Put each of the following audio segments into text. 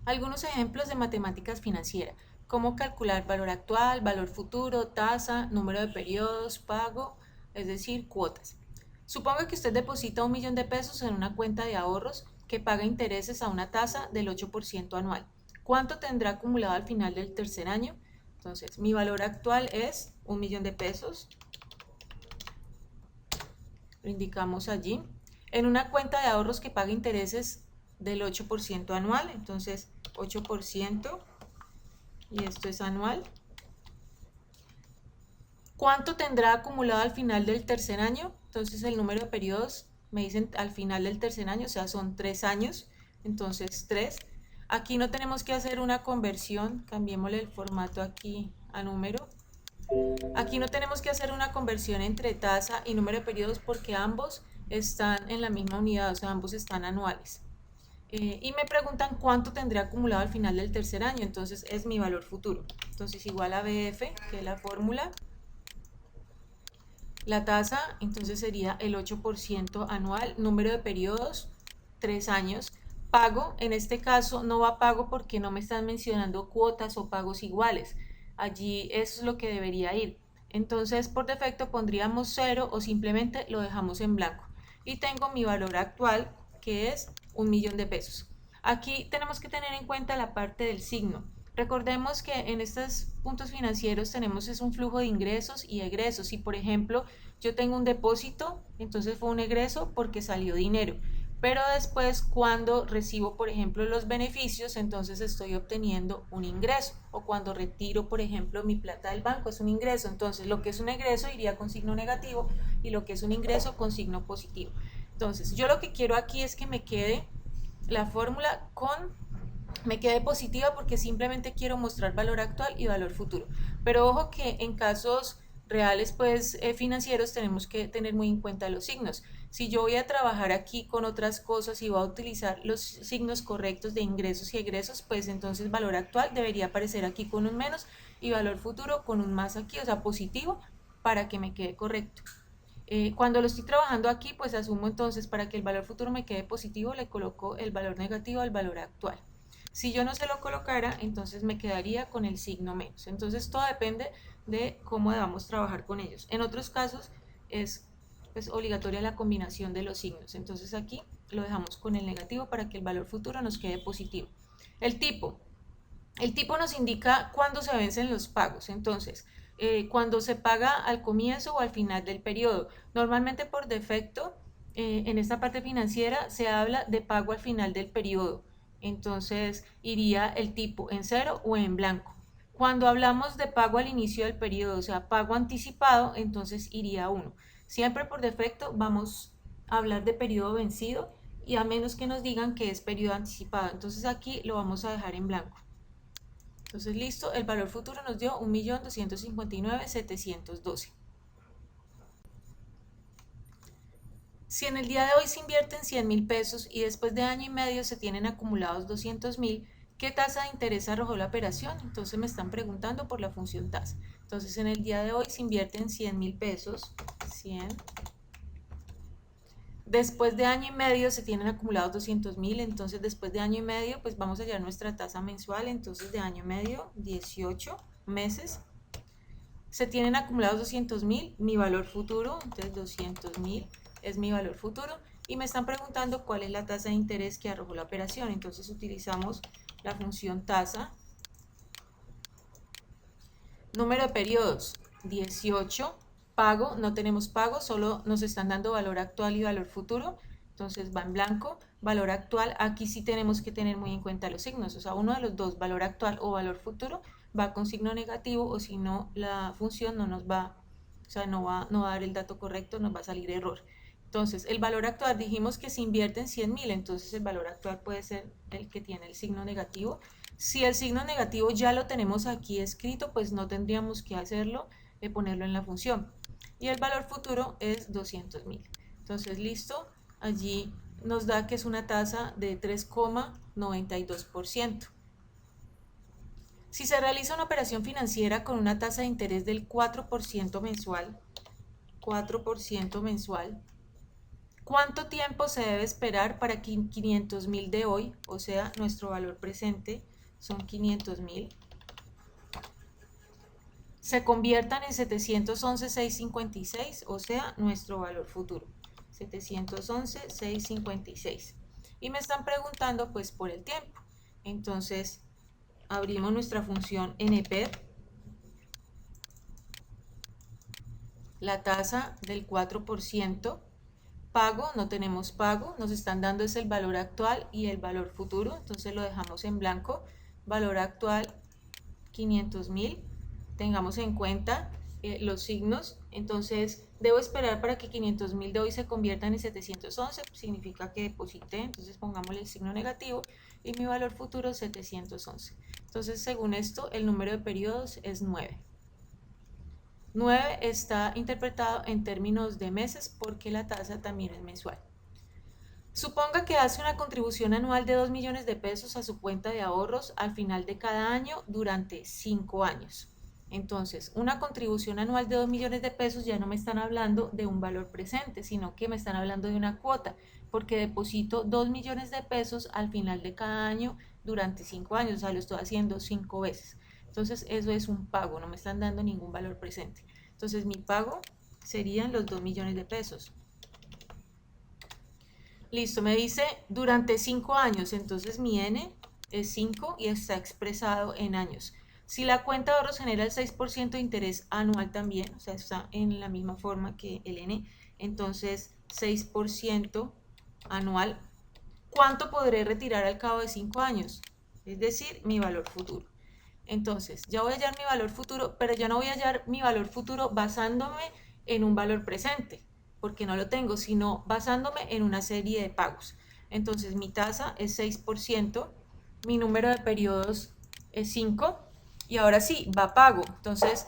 Algunos ejemplos de matemáticas financieras. Cómo calcular valor actual, valor futuro, tasa, número de periodos, pago, es decir, cuotas. Suponga que usted deposita 1.000.000 de pesos en una cuenta de ahorros que paga intereses a una tasa del 8% anual. ¿Cuánto tendrá acumulado al final del tercer año? Entonces, mi valor actual es 1.000.000 de pesos. Lo indicamos allí. En una cuenta de ahorros que paga intereses del 8% anual. Entonces, 8%. Y esto es anual. ¿Cuánto tendrá acumulado al final del tercer año? Entonces el número de periodos me dicen al final del tercer año, o sea, son 3 años, entonces 3. Aquí no tenemos que hacer una conversión, cambiémosle el formato aquí a número. Aquí no tenemos que hacer una conversión entre tasa y número de periodos porque ambos están en la misma unidad, o sea, ambos están anuales. Y me preguntan cuánto tendré acumulado al final del tercer año, entonces es mi valor futuro. Entonces igual a BF, que es la fórmula. La tasa entonces sería el 8% anual, número de periodos, 3 años. Pago, en este caso no va pago porque no me están mencionando cuotas o pagos iguales. Allí es lo que debería ir. Entonces por defecto pondríamos 0 o simplemente lo dejamos en blanco. Y tengo mi valor actual que es 1.000.000 de pesos. Aquí tenemos que tener en cuenta la parte del signo. Recordemos que en estos puntos financieros tenemos es un flujo de ingresos y egresos. Si por ejemplo yo tengo un depósito, entonces fue un egreso porque salió dinero. Pero después cuando recibo por ejemplo los beneficios, entonces estoy obteniendo un ingreso. O cuando retiro por ejemplo mi plata del banco es un ingreso. Entonces lo que es un egreso iría con signo negativo y lo que es un ingreso con signo positivo. Entonces yo lo que quiero aquí es que me quede la fórmula me quede positiva porque simplemente quiero mostrar valor actual y valor futuro. Pero ojo que en casos reales financieros tenemos que tener muy en cuenta los signos. Si yo voy a trabajar aquí con otras cosas y voy a utilizar los signos correctos de ingresos y egresos, pues entonces valor actual debería aparecer aquí con un menos y valor futuro con un más aquí, o sea positivo, para que me quede correcto. Cuando lo estoy trabajando aquí, pues asumo entonces para que el valor futuro me quede positivo, le coloco el valor negativo al valor actual. Si yo no se lo colocara, entonces me quedaría con el signo menos. Entonces todo depende de cómo debamos trabajar con ellos. En otros casos es pues, obligatoria la combinación de los signos. Entonces aquí lo dejamos con el negativo para que el valor futuro nos quede positivo. El tipo. El tipo nos indica cuándo se vencen los pagos. Entonces, cuando se paga al comienzo o al final del periodo. Normalmente por defecto, en esta parte financiera se habla de pago al final del periodo. Entonces, iría el tipo en cero o en blanco. Cuando hablamos de pago al inicio del periodo, o sea, pago anticipado, entonces iría 1. Siempre por defecto vamos a hablar de periodo vencido y a menos que nos digan que es periodo anticipado. Entonces aquí lo vamos a dejar en blanco. Entonces, listo, el valor futuro nos dio 1.259.712. Si en el día de hoy se invierten 100.000 pesos y después de año y medio se tienen acumulados 200.000, ¿qué tasa de interés arrojó la operación? Entonces me están preguntando por la función tasa. Entonces en el día de hoy se invierten 100.000 pesos, 100. Después de año y medio se tienen acumulados 200.000, entonces después de año y medio pues vamos a hallar nuestra tasa mensual, entonces de año y medio, 18 meses. Se tienen acumulados 200.000, mi valor futuro, entonces 200.000 es mi valor futuro y me están preguntando cuál es la tasa de interés que arrojó la operación, entonces utilizamos la función tasa. Número de periodos, 18. Pago, no tenemos pago, solo nos están dando valor actual y valor futuro, entonces va en blanco. Valor actual, aquí sí tenemos que tener muy en cuenta los signos, o sea, uno de los dos, valor actual o valor futuro, va con signo negativo o si no, la función no nos va, o sea, no va a dar el dato correcto, nos va a salir error. Entonces, el valor actual, dijimos que se invierte en 100.000, entonces el valor actual puede ser el que tiene el signo negativo. Si el signo negativo ya lo tenemos aquí escrito, pues no tendríamos que hacerlo, ponerlo en la función. Y el valor futuro es 200.000. Entonces, listo, allí nos da que es una tasa de 3,92%. Si se realiza una operación financiera con una tasa de interés del 4% mensual, ¿Cuánto tiempo se debe esperar para que 500.000 de hoy, o sea, nuestro valor presente son 500.000, se conviertan en 711.656, o sea, nuestro valor futuro, 711.656? Y me están preguntando pues por el tiempo. Entonces, abrimos nuestra función NPER, la tasa del 4%, pago, no tenemos pago, nos están dando es el valor actual y el valor futuro, entonces lo dejamos en blanco, valor actual 500.000, tengamos en cuenta los signos, entonces debo esperar para que 500.000 de hoy se conviertan en 711, significa que deposité, entonces pongámosle el signo negativo y mi valor futuro 711. Entonces según esto el número de periodos es 9. 9 está interpretado en términos de meses porque la tasa también es mensual. Suponga que hace una contribución anual de 2 millones de pesos a su cuenta de ahorros al final de cada año durante 5 años. Entonces, una contribución anual de 2 millones de pesos ya no me están hablando de un valor presente, sino que me están hablando de una cuota, porque deposito 2 millones de pesos al final de cada año durante 5 años, o sea, lo estoy haciendo 5 veces. Entonces, eso es un pago, no me están dando ningún valor presente. Entonces, mi pago serían los 2 millones de pesos. Listo, me dice durante 5 años, entonces mi N es 5 y está expresado en años. Si la cuenta de ahorros genera el 6% de interés anual también, o sea, está en la misma forma que el N, entonces 6% anual, ¿cuánto podré retirar al cabo de 5 años? Es decir, mi valor futuro. Entonces, ya voy a hallar mi valor futuro, pero ya no voy a hallar mi valor futuro basándome en un valor presente, porque no lo tengo, sino basándome en una serie de pagos. Entonces, mi tasa es 6%, mi número de periodos es 5, y ahora sí, va pago. Entonces,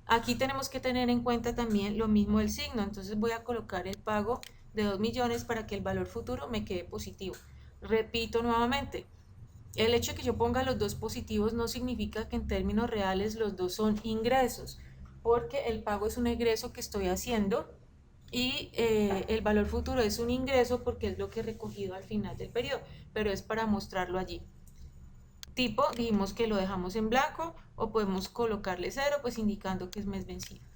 aquí tenemos que tener en cuenta también lo mismo del signo. Entonces, voy a colocar el pago de 2 millones para que el valor futuro me quede positivo. Repito nuevamente, el hecho de que yo ponga los dos positivos no significa que en términos reales los dos son ingresos, porque el pago es un egreso que estoy haciendo y el valor futuro es un ingreso porque es lo que he recogido al final del periodo, pero es para mostrarlo allí. Tipo, dijimos que lo dejamos en blanco o podemos colocarle 0, pues indicando que es mes vencido.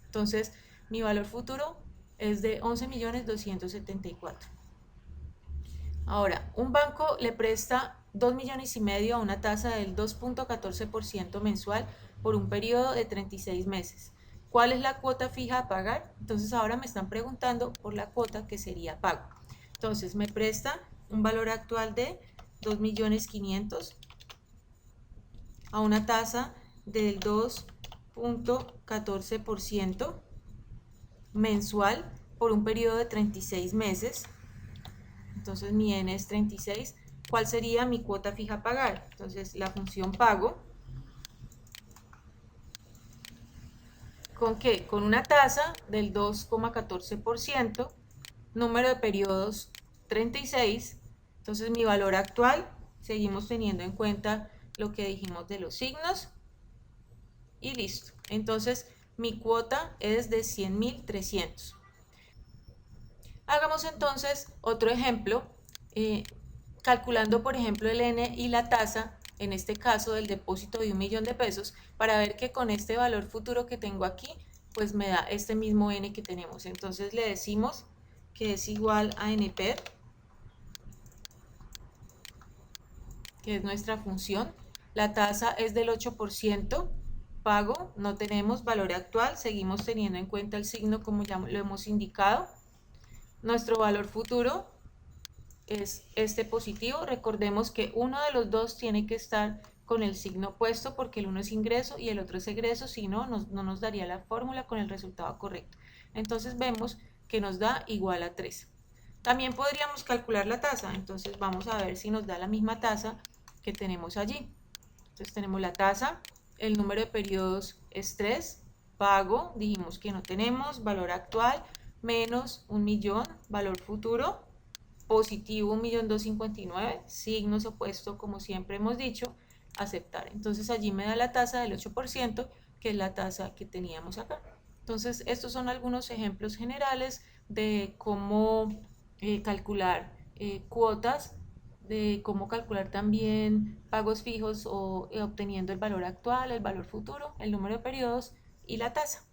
Entonces, mi valor futuro es de 11.274.000. Ahora, un banco le presta 2 millones y medio a una tasa del 2.14% mensual por un periodo de 36 meses. ¿Cuál es la cuota fija a pagar? Entonces ahora me están preguntando por la cuota que sería pago. Entonces me presta un valor actual de 2.500.000 a una tasa del 2.14% mensual por un periodo de 36 meses. Entonces mi N es 36. ¿Cuál sería mi cuota fija a pagar? Entonces la función pago, ¿con qué? Con una tasa del 2,14%, número de periodos 36. Entonces mi valor actual, seguimos teniendo en cuenta lo que dijimos de los signos y listo. Entonces mi cuota es de 100.300. Hagamos entonces otro ejemplo, calculando por ejemplo el N y la tasa, en este caso del depósito de 1 millón de pesos, para ver que con este valor futuro que tengo aquí, pues me da este mismo N que tenemos. Entonces le decimos que es igual a NPER, que es nuestra función. La tasa es del 8%, pago, no tenemos valor actual, seguimos teniendo en cuenta el signo como ya lo hemos indicado. Nuestro valor futuro es este positivo. Recordemos que uno de los dos tiene que estar con el signo opuesto porque el uno es ingreso y el otro es egreso, si no, no nos daría la fórmula con el resultado correcto. Entonces vemos que nos da igual a 3. También podríamos calcular la tasa, entonces vamos a ver si nos da la misma tasa que tenemos allí. Entonces tenemos la tasa, el número de periodos es 3, pago, dijimos que no tenemos, valor actual, menos 1 millón, valor futuro, positivo 1.259.000, signos opuestos como siempre hemos dicho, aceptar. Entonces allí me da la tasa del 8%, que es la tasa que teníamos acá. Entonces estos son algunos ejemplos generales de cómo calcular cuotas, de cómo calcular también pagos fijos o obteniendo el valor actual, el valor futuro, el número de periodos y la tasa.